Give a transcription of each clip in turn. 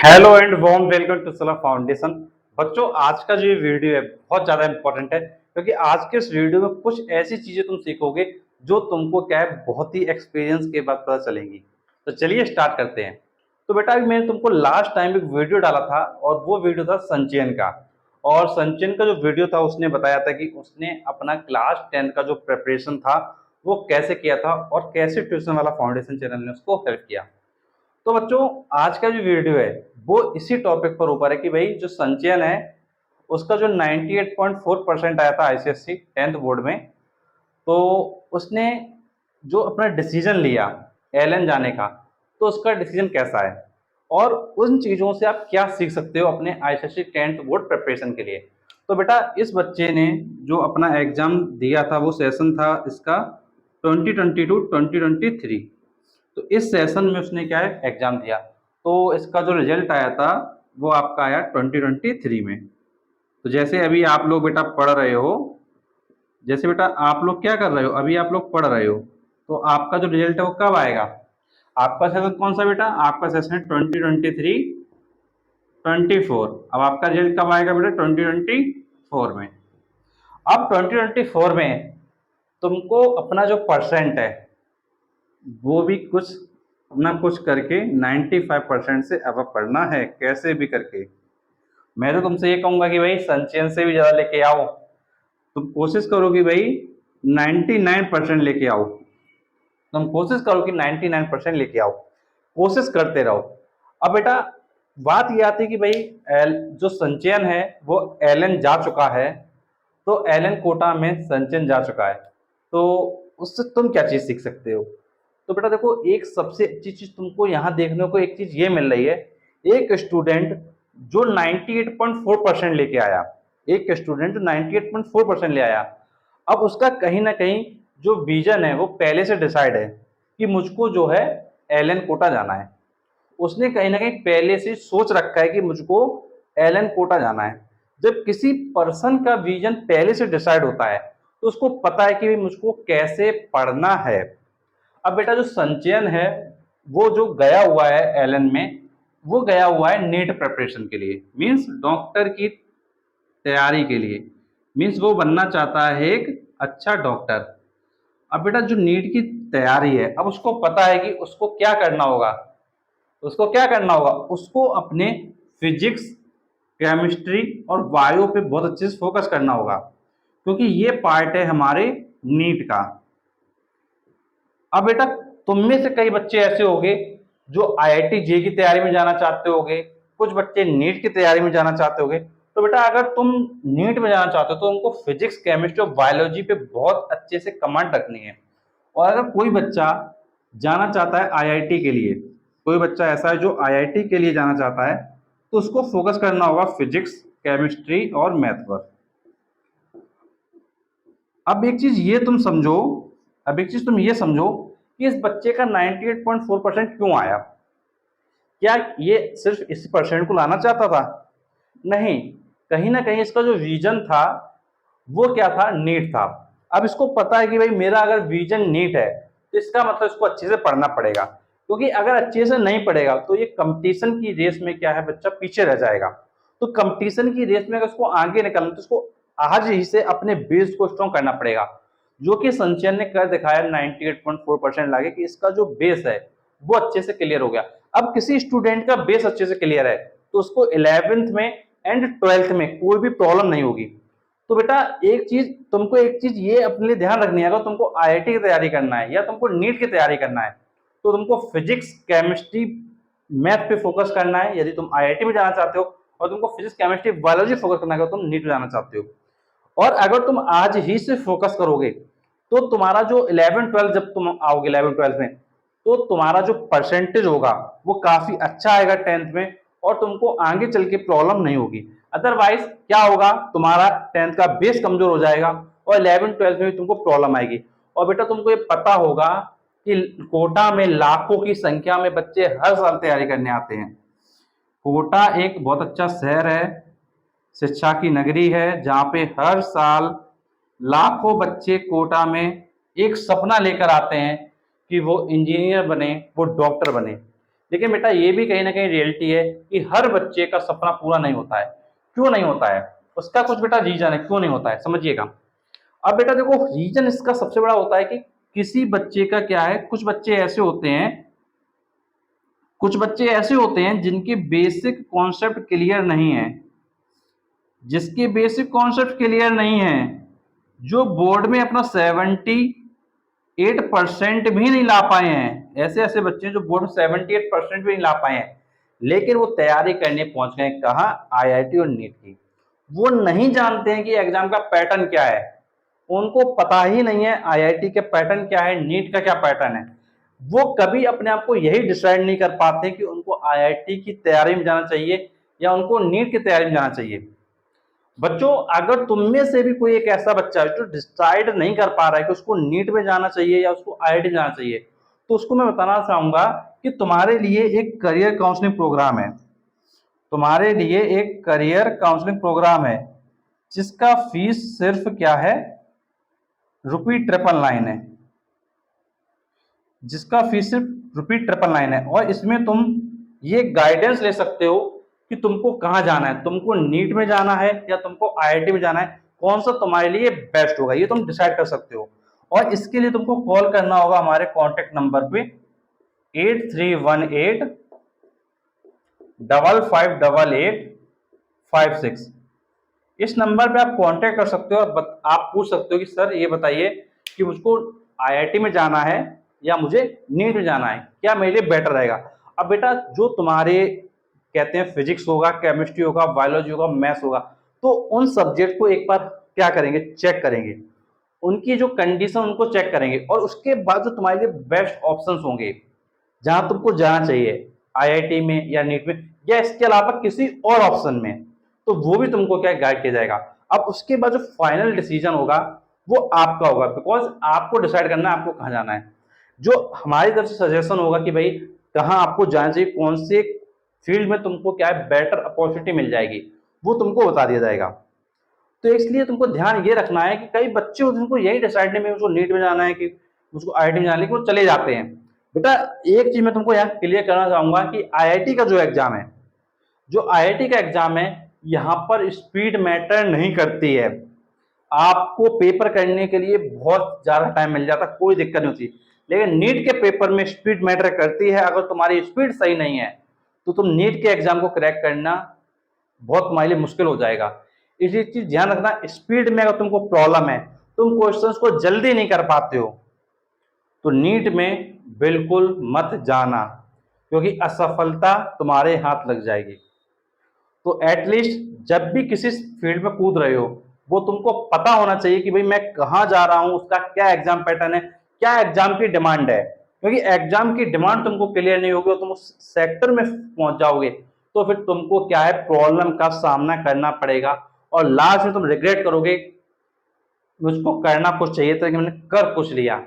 Hello and warm welcome to Sala Foundation. बच्चों, आज का जो ये वीडियो है बहुत ज़्यादा इंपॉर्टेंट है क्योंकि आज के इस वीडियो में कुछ ऐसी चीज़ें तुम सीखोगे जो तुमको क्या है बहुत ही एक्सपीरियंस के बाद पता चलेंगी। तो चलिए स्टार्ट करते हैं। तो बेटा, अभी मैंने तुमको लास्ट टाइम एक वीडियो डाला था और वो वीडियो था संचयन का। और संचयन का जो वीडियो था उसने बताया था कि उसने अपना क्लास 10 का जो प्रिपरेशन था वो कैसे किया था और कैसे ट्यूशन वाला फाउंडेशन चैनल ने उसको हेल्प किया। तो बच्चों, आज का जो वीडियो है वो इसी टॉपिक पर ऊपर है कि भाई जो संचयन है उसका जो 98.4% आया था आईसीएससी 10th बोर्ड में। तो उसने जो अपना डिसीजन लिया एलन जाने का, तो उसका डिसीजन कैसा है और उन चीज़ों से आप क्या सीख सकते हो अपने आईसीएससी 10th बोर्ड प्रिपरेशन के लिए। तो बेटा, इस बच्चे ने जो अपना एग्जाम दिया था वो सेशन था इसका 2022-2023। तो इस सेशन में उसने क्या है एग्जाम दिया। तो इसका जो रिजल्ट आया था वो आपका आया 2023 में। तो जैसे अभी आप लोग बेटा पढ़ रहे हो, जैसे बेटा आप लोग क्या कर रहे हो, अभी आप लोग पढ़ रहे हो, तो आपका जो रिजल्ट है वो कब आएगा। आपका सेशन कौन सा बेटा, आपका सेशन है 2023-24। अब आपका रिजल्ट कब आएगा बेटा, 2024 में। अब 2024 में तुमको अपना जो परसेंट है वो भी कुछ ना कुछ करके 95% से अब पढ़ना है, कैसे भी करके। मैं तो तुमसे ये कहूंगा कि भाई संचयन से भी ज़्यादा लेके आओ। तुम कोशिश करो कि भाई 99% लेके आओ। तुम कोशिश करो कि 99% लेके आओ, कोशिश करते रहो। अब बेटा, बात ये आती है कि भाई जो संचयन है वो एलन जा चुका है, तो एलन कोटा में संचयन जा चुका है, तो उससे तुम क्या चीज़ सीख सकते हो। तो बेटा देखो, एक सबसे अच्छी चीज़ तुमको यहाँ देखने को एक चीज़ ये मिल रही है। एक स्टूडेंट जो 98.4% लेके आया, एक स्टूडेंट जो 98.4% ले आया, अब उसका कहीं ना कहीं जो विजन है वो पहले से डिसाइड है कि मुझको जो है एलन कोटा जाना है। उसने कहीं ना कहीं पहले से सोच रखा है कि मुझको एलन कोटा जाना है। जब किसी पर्सन का विजन पहले से डिसाइड होता है तो उसको पता है कि मुझको कैसे पढ़ना है। अब बेटा, जो संचयन है वो जो गया हुआ है एलन में, वो गया हुआ है नीट प्रिपरेशन के लिए, मीन्स डॉक्टर की तैयारी के लिए। मीन्स वो बनना चाहता है एक अच्छा डॉक्टर। अब बेटा, जो नीट की तैयारी है, अब उसको पता है कि उसको क्या करना होगा। उसको क्या करना होगा, उसको अपने फिजिक्स, केमिस्ट्री और बायो पे बहुत अच्छे से फोकस करना होगा, क्योंकि ये पार्ट है हमारे नीट का। अब बेटा, तुम में से कई बच्चे ऐसे होंगे जो आईआईटी जे की तैयारी में जाना चाहते होंगे, कुछ बच्चे नीट की तैयारी में जाना चाहते होंगे। तो बेटा, अगर तुम नीट में जाना चाहते हो तो तुमको फिजिक्स, केमिस्ट्री और बायोलॉजी पे बहुत अच्छे से कमांड रखनी है। और अगर कोई बच्चा जाना चाहता है आईआईटी के लिए, कोई बच्चा ऐसा है जो आईआईटी के लिए जाना चाहता है, तो उसको फोकस करना होगा फिजिक्स, केमिस्ट्री और मैथ पर। अब एक चीज ये तुम समझो, अब एक चीज तुम ये समझो कि इस बच्चे का 98.4% क्यों आया। क्या ये सिर्फ इस परसेंट को लाना चाहता था? नहीं, कहीं ना कहीं इसका जो विजन था वो क्या था, नीट था। अब इसको पता है कि भाई मेरा अगर विजन नीट है तो इसका मतलब इसको अच्छे से पढ़ना पड़ेगा, क्योंकि अगर अच्छे से नहीं पढ़ेगा तो ये कंपटीशन की रेस में क्या है, बच्चा पीछे रह जाएगा। तो कंपटीशन की रेस में अगर उसको आगे निकलना तो उसको आज ही से अपने बेस को स्ट्रॉन्ग करना पड़ेगा, जो कि संचयन ने कर दिखाया 98.4% लाके कि इसका जो बेस है वो अच्छे से क्लियर हो गया। अब किसी स्टूडेंट का बेस अच्छे से क्लियर है तो उसको 11th में एंड 12th में कोई भी प्रॉब्लम नहीं होगी। तो बेटा, एक चीज ये अपने लिए ध्यान रखनी है, अगर तुमको आईआईटी की तैयारी करना है या तुमको नीट की तैयारी करना है तो तुमको फिजिक्स, केमिस्ट्री, मैथ पे फोकस करना है यदि तुम आईआईटी में जाना चाहते हो, और तुमको फिजिक्स, केमिस्ट्री, बायोलॉजी फोकस करना है अगर तुम नीट में जाना चाहते हो। और अगर तुम आज ही से फोकस करोगे तो तुम्हारा जो 11-12 जब तुम आओगे 11-12 में, तो तुम्हारा जो परसेंटेज होगा वो काफी अच्छा आएगा 10th में, और तुमको आगे चल के प्रॉब्लम नहीं होगी। अदरवाइज क्या होगा, तुम्हारा 10th का बेस कमजोर हो जाएगा और 11-12 में भी तुमको प्रॉब्लम आएगी। और बेटा, तुमको ये पता होगा कि कोटा में लाखों की संख्या में बच्चे हर साल तैयारी करने आते हैं। कोटा एक बहुत अच्छा शहर है, शिक्षा की नगरी है, जहाँ पे हर साल लाखों बच्चे कोटा में एक सपना लेकर आते हैं कि वो इंजीनियर बने, वो डॉक्टर बने। लेकिन बेटा ये भी कहीं ना कहीं रियलिटी है कि हर बच्चे का सपना पूरा नहीं होता है। क्यों नहीं होता है, उसका कुछ बेटा रीजन है क्यों नहीं होता है, समझिएगा। अब बेटा देखो, रीजन इसका सबसे बड़ा होता है कि किसी बच्चे का क्या है, कुछ बच्चे ऐसे होते हैं जिनके बेसिक कॉन्सेप्ट क्लियर नहीं है, जिसके बेसिक कॉन्सेप्ट क्लियर नहीं है, जो बोर्ड में अपना 78% भी नहीं ला पाए हैं। ऐसे ऐसे बच्चे जो बोर्ड में 78% भी नहीं ला पाए हैं, लेकिन वो तैयारी करने पहुंच गए कहाँ, आईआईटी और नीट की। वो नहीं जानते हैं कि एग्जाम का पैटर्न क्या है, उनको पता ही नहीं है आईआईटी का पैटर्न क्या है, नीट का क्या पैटर्न है। वो कभी अपने आप को यही डिसाइड नहीं कर पाते कि उनको आईआईटी की तैयारी में जाना चाहिए या उनको नीट की तैयारी में जाना चाहिए। बच्चों, अगर तुम में से भी कोई एक ऐसा बच्चा है जो डिसाइड नहीं कर पा रहा है कि उसको नीट में जाना चाहिए या उसको आईआईटी जाना चाहिए, तो उसको मैं बताना चाहूंगा कि तुम्हारे लिए एक करियर काउंसलिंग प्रोग्राम है, तुम्हारे लिए एक करियर काउंसलिंग प्रोग्राम है, जिसका फीस सिर्फ क्या है, ₹999 है, जिसका फीस सिर्फ ₹999 है। और इसमें तुम ये गाइडेंस ले सकते हो कि तुमको कहाँ जाना है, तुमको नीट में जाना है या तुमको आईआईटी में जाना है, कौन सा तुम्हारे लिए बेस्ट होगा, ये तुम डिसाइड कर सकते हो। और इसके लिए तुमको कॉल करना होगा हमारे कॉन्टेक्ट नंबर पे 8318558856। इस नंबर पे आप कांटेक्ट कर सकते हो और आप पूछ सकते हो कि सर ये बताइए कि मुझको आईआईटी में जाना है या मुझे नीट में जाना है, क्या मेरे लिए बेटर रहेगा। अब बेटा जो तुम्हारे कहते हैं फिजिक्स होगा, केमिस्ट्री होगा, बायोलॉजी होगा, मैथ्स होगा, तो उन सब्जेक्ट को एक बार क्या करेंगे, चेक करेंगे, उनकी जो कंडीशन उनको चेक करेंगे, और उसके बाद जो तुम्हारे लिए बेस्ट ऑप्शंस होंगे जहां तुमको जाना चाहिए, आईआईटी में या नीट में या इसके अलावा किसी और ऑप्शन में, तो वो भी तुमको क्या गाइड किया जाएगा। अब उसके बाद जो फाइनल डिसीजन होगा वो आपका होगा, बिकॉज आपको डिसाइड करना है आपको कहाँ जाना है। जो हमारी तरफ से सजेशन होगा कि भाई कहाँ आपको जाना चाहिए, कौन से फील्ड में तुमको क्या है बेटर अपॉर्चुनिटी मिल जाएगी, वो तुमको बता दिया जाएगा। तो इसलिए तुमको ध्यान ये रखना है कि कई बच्चे होते हैं जिनको यही डिसाइड नहीं, मुझको नीट में जाना है कि मुझको आईआईटी में जाना है, लेकिन वो चले जाते हैं। बेटा एक चीज मैं तुमको यहाँ क्लियर करना चाहूंगा कि आईआईटी का जो एग्जाम है, जो आईआईटी का एग्जाम है, यहाँ पर स्पीड मैटर नहीं करती है। आपको पेपर करने के लिए बहुत ज्यादा टाइम मिल जाता, कोई दिक्कत नहीं होती, लेकिन नीट के पेपर में स्पीड मैटर करती है। अगर तुम्हारी स्पीड सही नहीं है तो तुम नीट के एग्जाम को क्रैक करना बहुत तुम्हारे लिए मुश्किल हो जाएगा। इसी चीज ध्यान रखना, स्पीड में अगर तुमको प्रॉब्लम है, तुम क्वेश्चंस को जल्दी नहीं कर पाते हो, तो नीट में बिल्कुल मत जाना, क्योंकि असफलता तुम्हारे हाथ लग जाएगी। तो एटलीस्ट जब भी किसी फील्ड में कूद रहे हो, वो तुमको पता होना चाहिए कि भाई मैं कहाँ जा रहा हूँ, उसका क्या एग्जाम पैटर्न है, क्या एग्जाम की डिमांड है। क्योंकि एग्जाम की डिमांड तुमको क्लियर नहीं होगी और तुम उस सेक्टर में पहुंच जाओगे, तो फिर तुमको क्या है, प्रॉब्लम का सामना करना पड़ेगा और लास्ट में तुम रिग्रेट करोगे, मुझको करना कुछ चाहिए था कि मैंने कर कुछ लिया।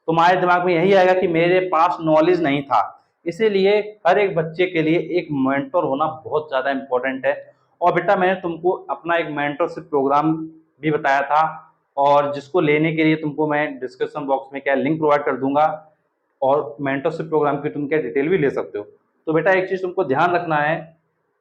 तुम्हारे दिमाग में यही आएगा कि मेरे पास नॉलेज नहीं था। इसीलिए हर एक बच्चे के लिए एक मेंटर होना बहुत ज़्यादा इंपॉर्टेंट है। और बेटा मैंने तुमको अपना एक मेंटरशिप प्रोग्राम भी बताया था, और जिसको लेने के लिए तुमको मैं डिस्क्रिप्शन बॉक्स में क्या लिंक प्रोवाइड कर दूंगा, और मेंटरशिप प्रोग्राम की तुम क्या डिटेल भी ले सकते हो। तो बेटा एक चीज़ तुमको ध्यान रखना है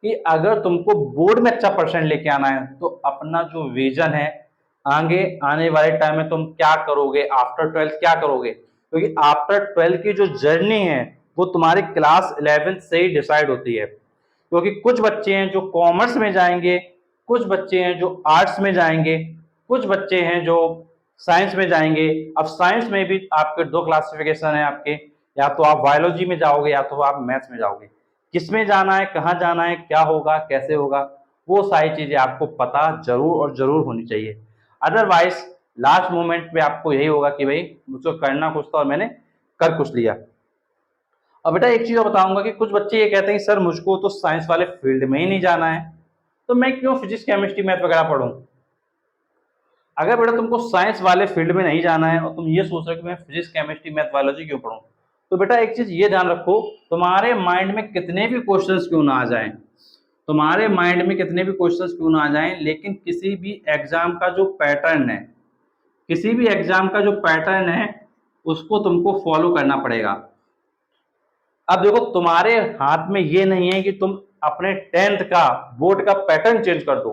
कि अगर तुमको बोर्ड में अच्छा परसेंट लेके आना है, तो अपना जो विजन है, आगे आने वाले टाइम में तुम क्या करोगे, आफ्टर 12th क्या करोगे, क्योंकि आफ्टर 12th की जो जर्नी है वो तुम्हारी क्लास 11th से ही डिसाइड होती है। क्योंकि कुछ बच्चे हैं जो कॉमर्स में जाएंगे, कुछ बच्चे हैं जो आर्ट्स में जाएंगे, कुछ बच्चे हैं जो साइंस में जाएंगे। अब साइंस में भी आपके दो क्लासिफिकेशन है आपके, या तो आप बायोलॉजी में जाओगे या तो आप मैथ्स में जाओगे। किस में जाना है, कहाँ जाना है, क्या होगा, कैसे होगा, वो सारी चीजें आपको पता जरूर और जरूर होनी चाहिए। अदरवाइज लास्ट मोमेंट पे आपको यही होगा कि भाई मुझको करना कुछ था और मैंने कर कुछ लिया। अब बेटा एक चीज और बताऊंगा कि कुछ बच्चे ये कहते हैं कि सर मुझको तो साइंस वाले फील्ड में ही नहीं जाना है, तो मैं क्यों फिजिक्स केमिस्ट्री मैथ वगैरह पढ़ूं। अगर बेटा तुमको साइंस वाले फील्ड में नहीं जाना है और तुम ये सोच रहे हो कि मैं फिजिक्स केमिस्ट्री मैथ बायोलॉजी क्यों पढ़ूं, तो बेटा एक चीज ये ध्यान रखो, तुम्हारे माइंड में कितने भी क्वेश्चंस क्यों ना आ जाएं, तुम्हारे माइंड में कितने भी क्वेश्चंस क्यों ना आ जाएं, लेकिन किसी भी एग्जाम का जो पैटर्न है, किसी भी एग्जाम का जो पैटर्न है उसको तुमको फॉलो करना पड़ेगा। अब देखो तुम्हारे हाथ में ये नहीं है कि तुम अपने 10th का बोर्ड का पैटर्न चेंज कर दो,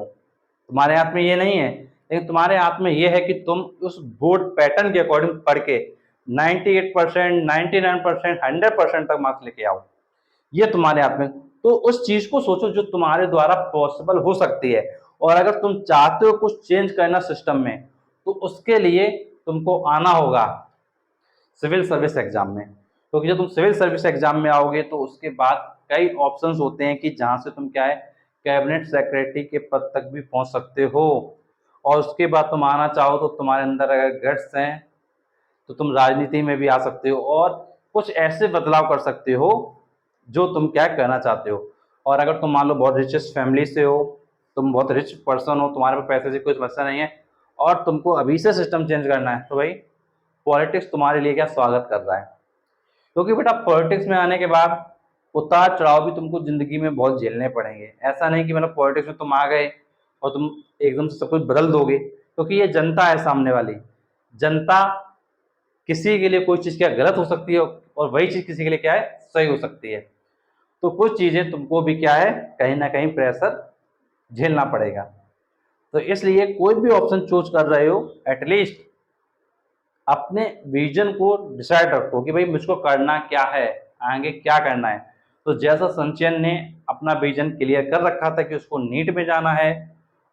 तुम्हारे हाथ में ये नहीं है, लेकिन तुम्हारे हाथ में ये है कि तुम उस बोर्ड पैटर्न के अकॉर्डिंग पढ़ के 98%, 99%, 100% तक मार्क्स लेके आओ। ये तुम्हारे हाथ में, तो उस चीज को सोचो जो तुम्हारे द्वारा पॉसिबल हो सकती है। और अगर तुम चाहते हो कुछ चेंज करना सिस्टम में, तो उसके लिए तुमको आना होगा सिविल सर्विस एग्जाम में, क्योंकि जब तुम सिविल सर्विस एग्जाम में आओगे तो उसके बाद कई ऑप्शंस होते हैं कि जहां से तुम क्या है कैबिनेट सेक्रेटरी के पद तक भी पहुंच सकते हो। और उसके बाद तुम आना चाहो तो तुम्हारे अंदर अगर गट्स हैं तो तुम राजनीति में भी आ सकते हो और कुछ ऐसे बदलाव कर सकते हो जो तुम क्या करना चाहते हो। और अगर तुम मान लो बहुत रिचेस्ट फैमिली से हो, तुम बहुत रिच पर्सन हो, तुम्हारे पास पैसे से कोई समस्या नहीं है और तुमको अभी से सिस्टम चेंज करना है, तो भाई पॉलिटिक्स तुम्हारे लिए क्या स्वागत कर रहा है। क्योंकि बेटा पॉलिटिक्स में आने के बाद उतार चढ़ाव भी तुमको जिंदगी में बहुत झेलने पड़ेंगे। ऐसा नहीं कि मतलब पॉलिटिक्स में तुम आ गए और तुम एकदम से सब कुछ बदल दोगे, क्योंकि ये जनता है सामने वाली। जनता किसी के लिए कोई चीज़ क्या गलत हो सकती है और वही चीज़ किसी के लिए क्या है सही हो सकती है। तो कुछ चीज़ें तुमको भी क्या है कहीं ना कहीं प्रेशर झेलना पड़ेगा। तो इसलिए कोई भी ऑप्शन चूज कर रहे हो, एटलीस्ट अपने विजन को डिसाइड रखो कि भाई मुझको करना क्या है, आगे क्या करना है। तो जैसा संचयन ने अपना विजन क्लियर कर रखा था कि उसको नीट में जाना है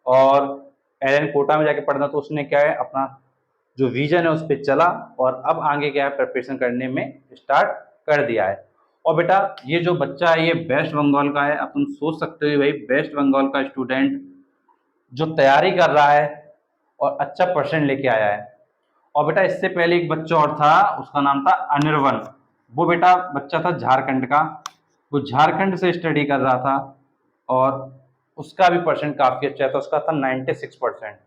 और एलएन कोटा में जाके पढ़ना, तो उसने क्या है अपना जो विजन है उस पर चला और अब आगे क्या है प्रिपरेशन करने में स्टार्ट कर दिया है। और बेटा ये जो बच्चा है ये वेस्ट बंगाल का है। अब तुम सोच सकते हो भाई वेस्ट बंगाल का स्टूडेंट जो तैयारी कर रहा है और अच्छा परसेंट लेके आया है। और बेटा इससे पहले एक बच्चा और था, उसका नाम था अनिर्वन। वो बेटा बच्चा था झारखंड का, वो झारखंड से स्टडी कर रहा था और उसका भी परसेंट काफ़ी अच्छा था, उसका था 96%।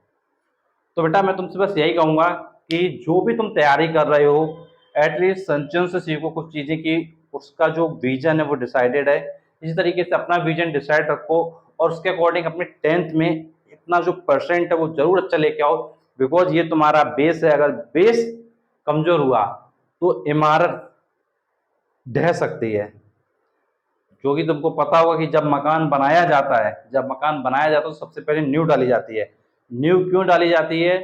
तो बेटा मैं तुमसे बस यही कहूँगा कि जो भी तुम तैयारी कर रहे हो एटलीस्ट संचयन से सीखो कुछ चीज़ें कि उसका जो विजन है वो डिसाइडेड है। इसी तरीके से अपना विजन डिसाइड रखो और उसके अकॉर्डिंग अपने 10th में इतना जो परसेंट है वो जरूर अच्छा लेके आओ, बिकॉज ये तुम्हारा बेस है। अगर बेस कमजोर हुआ तो इमारत ढह सकती है। क्योंकि तुमको पता होगा कि जब मकान बनाया जाता है, तो सबसे पहले नींव डाली जाती है। नींव क्यों डाली जाती है?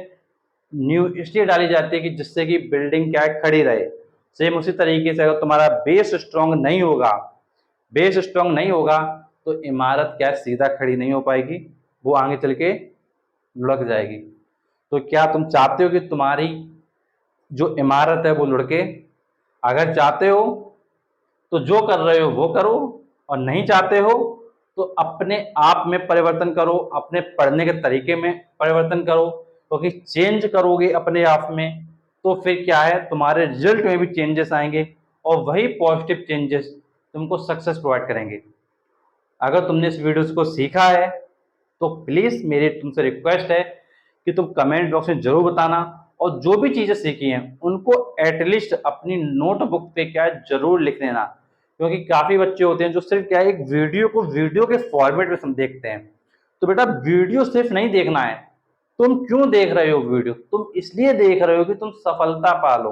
नींव इसलिए डाली जाती है कि जिससे कि बिल्डिंग क्या है खड़ी रहे। सेम उसी तरीके से अगर तुम्हारा बेस स्ट्रांग नहीं होगा, तो इमारत क्या है सीधा खड़ी नहीं हो पाएगी, वो आगे चल के लुढ़क जाएगी। तो क्या तुम चाहते हो कि तुम्हारी जो इमारत है वो लुढ़के? अगर चाहते हो तो जो कर रहे हो वो करो, और नहीं चाहते हो तो अपने आप में परिवर्तन करो, अपने पढ़ने के तरीके में परिवर्तन करो। क्योंकि चेंज करोगे अपने आप में तो फिर क्या है तुम्हारे रिजल्ट में भी चेंजेस आएंगे और वही पॉजिटिव चेंजेस तुमको सक्सेस प्रोवाइड करेंगे। अगर तुमने इस वीडियो को सीखा है तो प्लीज़ मेरी तुमसे रिक्वेस्ट है कि तुम कमेंट बॉक्स में जरूर बताना और जो भी चीज़ें सीखी हैं उनको एटलीस्ट अपनी नोटबुक पे क्या है जरूर लिख लेना। क्योंकि काफ़ी बच्चे होते हैं जो सिर्फ क्या है एक वीडियो को वीडियो के फॉर्मेट में हम देखते हैं। तो बेटा वीडियो सिर्फ नहीं देखना है, तुम क्यों देख रहे हो वीडियो? तुम इसलिए देख रहे हो कि तुम सफलता पालो।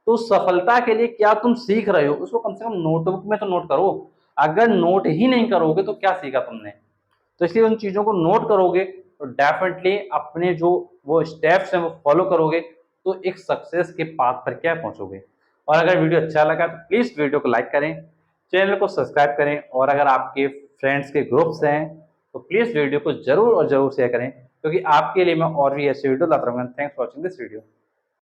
तो सफलता के लिए क्या तुम सीख रहे हो उसको कम से कम नोटबुक में तो नोट करो। अगर नोट ही नहीं करोगे तो क्या सीखा तुमने? तो इसलिए उन चीज़ों को नोट करोगे तो डेफिनेटली अपने जो वो स्टेप्स हैं वो फॉलो करोगे तो एक सक्सेस के पाथ पर क्या पहुंचोगे। और अगर वीडियो अच्छा लगा तो प्लीज़ वीडियो को लाइक करें, चैनल को सब्सक्राइब करें और अगर आपके फ्रेंड्स के ग्रुप्स हैं तो प्लीज़ वीडियो को जरूर और जरूर शेयर करें, क्योंकि आपके लिए मैं और भी ऐसे वीडियो लाता रहूँगा। Thanks for watching this video.